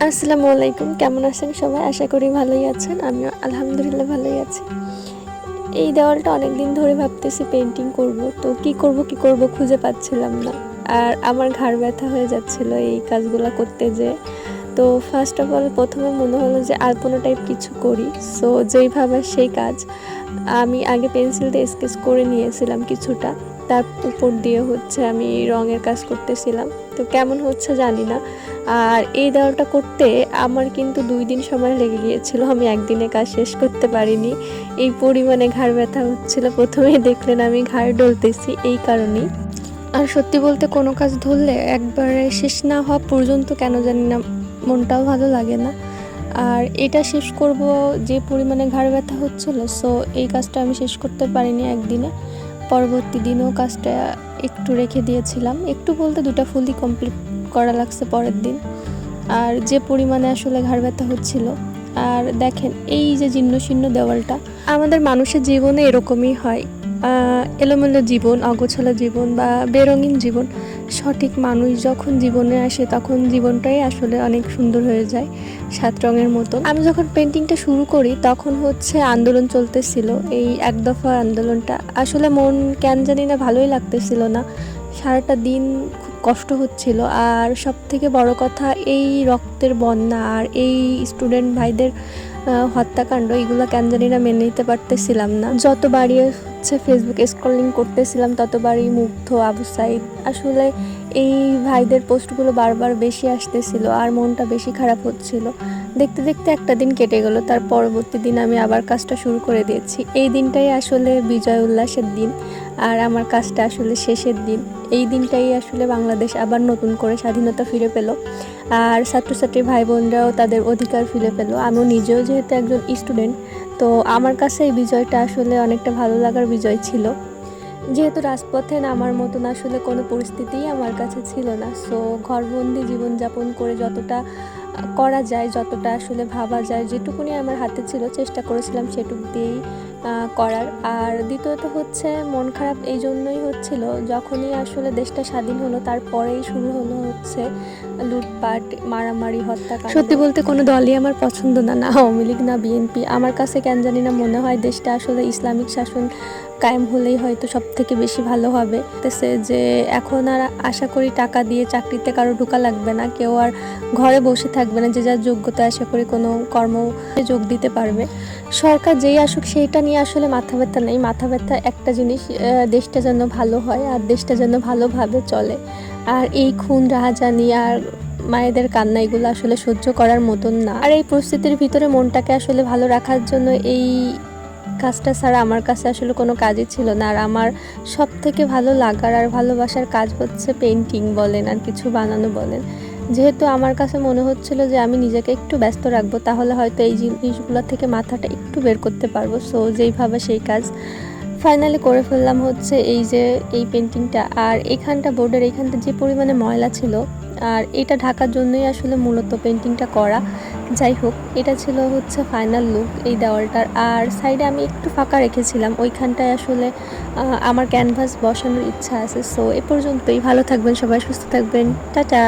আসসালামু আলাইকুম। কেমন আছেন সবাই? আশা করি ভালোই আছেন। আমিও আলহামদুলিল্লাহ ভালোই আছি। এই দেওয়ালটা অনেকদিন ধরে ভাবতেছি পেইন্টিং করব। তো কি করব খুঁজে পাচ্ছিলাম না। আর আমার ঘাড় ব্যথা হয়ে যাচ্ছিল এই কাজগুলা করতে যেয়ে। তো ফার্স্ট অফ অল ১ম এ মনে হলো যে আলপনা টাইপ কিছু করি। সো যেই ভাবা সেই কাজ। আমি আগে পেন্সিল দিয়ে স্কেচ করে নিয়েছিলাম কিছুটা। তার উপর দিয়ে আমি রঙের কাজ করতেছিলাম। তো কেমন হচ্ছে জানি না। আর এই দেওয়ালটা করতে আমার কিন্তু ২ দিন সময় লেগে গিয়েছিল। আমি একদিনে কাজ শেষ করতে পারিনি। এই পরিমাণে ঘাড় ব্যথা হচ্ছিল। ১ম এই দেখলেন আমি ঘাড় ডলতেছি এই কারণেই। আর সত্যি বলতে কোনো কাজ ধরলে একবারে শেষ না হওয়া পর্যন্ত কেন জানি না মনটাও ভালো লাগে না। আর এটা শেষ করব যে পরিমাণে ঘাড় ব্যথা হচ্ছিল, সো এই কাজটা আমি শেষ করতে পারিনি একদিনে। পরবর্তী দিনেও কাজটা একটু রেখে দিয়েছিলাম। একটু বলতে ২টা ফুলই কমপ্লিট করা লাগছে পরের দিন। আর যে পরিমাণে আসলে ঘাড় ব্যথা হচ্ছিল। আর দেখেন এই যে জীর্ণশীর্ণ দেওয়ালটা, আমাদের মানুষের জীবনে এরকমই হয়। এলোমেলো জীবন, অগোছালো জীবন বা বেরঙিন জীবন। সঠিক মানুষ যখন জীবনে আসে তখন জীবনটাই আসলে অনেক সুন্দর হয়ে যায়, ৭ রঙের মতন। আমি যখন পেন্টিংটা শুরু করি তখন আন্দোলন চলতেছিল, এই এক দফা আন্দোলনটা। আসলে মন কেন জানি না ভালোই লাগতেছিল না, সারাটা দিন খুব কষ্ট হচ্ছিল। আর সবথেকে বড় কথা, এই রক্তের বন্যা আর এই স্টুডেন্ট ভাইদের হত্যাকাণ্ড, এগুলো কেন জানি না মেনে নিতে পারতেছিলাম না। যতবারই ফেসবুক স্ক্রলিং করতেছিলাম ততবারই মুগ্ধ, আবু সাইদ, আসলে এই ভাইদের পোস্টগুলো বারবার বেশি আসতেছিল আর মনটা বেশি খারাপ হচ্ছিল। দেখতে দেখতে একটা দিন কেটে গেল, তার পরবর্তী দিন আমি আবার কাজটা শুরু করে দিয়েছি। এই দিনটাই আসলে বিজয় উল্লাসের দিন আর আমার কাজটা আসলে শেষের দিন। এই দিনটাই আসলে বাংলাদেশ আবার নতুন করে স্বাধীনতা ফিরে পেল আর ছাত্রছাত্রী ভাই বোনরাও তাদের অধিকার ফিরে পেল। আমিও নিজেও যেহেতু একজন স্টুডেন্ট, তো আমার কাছে এই বিজয়টা আসলে অনেকটা ভালো লাগার বিজয় ছিল। যেহেতু রাজপথে নামার মতন আসলে কোনো পরিস্থিতিই আমার কাছে ছিল না, সো ঘরবন্দি জীবনযাপন করে যতটা করা যায়, যতটা আসলে ভাবা যায়, যেটুকুনি আমার হাতে ছিল চেষ্টা করেছিলাম সেটুক দিয়েই করার। আর দ্বিতীয়ত মন খারাপ এই জন্যই হচ্ছিল, যখনই আসলে দেশটা স্বাধীন হলো তারপরেই শুরু হলো লুটপাট, মারামারি, হত্যাকাণ্ড। সত্যি বলতে কোনো দলই আমার পছন্দ না, না আওয়ামী লীগ না বিএনপি। আমার কাছে কেন জানি না মনে হয় দেশটা আসলে ইসলামিক শাসন কায়েম হলেই হয়তো সব থেকে বেশি ভালো হবে। যে এখন আর আশা করি টাকা দিয়ে চাকরিতে কারো ঢোকা লাগবে না, কেউ আর ঘরে বসে থাকবে না, যে যার যোগ্যতা আশা করি কোনো কর্ম যোগ দিতে পারবে। সরকার যেই আসুক সেইটা নিয়ে আসলে মাথা ব্যথা নেই। মাথা ব্যথা একটা জিনিস, দেশটা যেন ভালো হয় আর দেশটা যেন ভালোভাবে চলে। আর এই খুন রাহাজানি আর মায়েদের কান্না, এগুলো আসলে সহ্য করার মতন না। আর এই পরিস্থিতির ভিতরে মনটাকে আসলে ভালো রাখার জন্য এই কাজটা ছাড়া আমার কাছে আসলে কোনো কাজই ছিল না। আর আমার সব থেকে ভালো লাগার আর ভালোবাসার কাজ পেন্টিং বলেন আর কিছু বানানো বলেন। যেহেতু আমার কাছে মনে হচ্ছিল যে আমি নিজেকে একটু ব্যস্ত রাখবো, তাহলে হয়তো এই জিনিসগুলো থেকে মাথাটা একটু বের করতে পারবো। সো যেইভাবে সেই কাজ ফাইনালি করে ফেললাম এই পেন্টিংটা। আর বোর্ডের এইখানটা যে পরিমাণে ময়লা ছিল, আর এটা ঢাকার জন্যই আসলে মূলত পেন্টিংটা করা। যাই হোক, এটা ছিল ফাইনাল লুক এই দেওয়ালটার। আর সাইডে আমি একটু ফাঁকা রেখেছিলাম, ওইখানটায় আসলে আমার ক্যানভাস বসানোর ইচ্ছা আছে। সো এ পর্যন্তই। ভালো থাকবেন সবাই, সুস্থ থাকবেন, টাটা।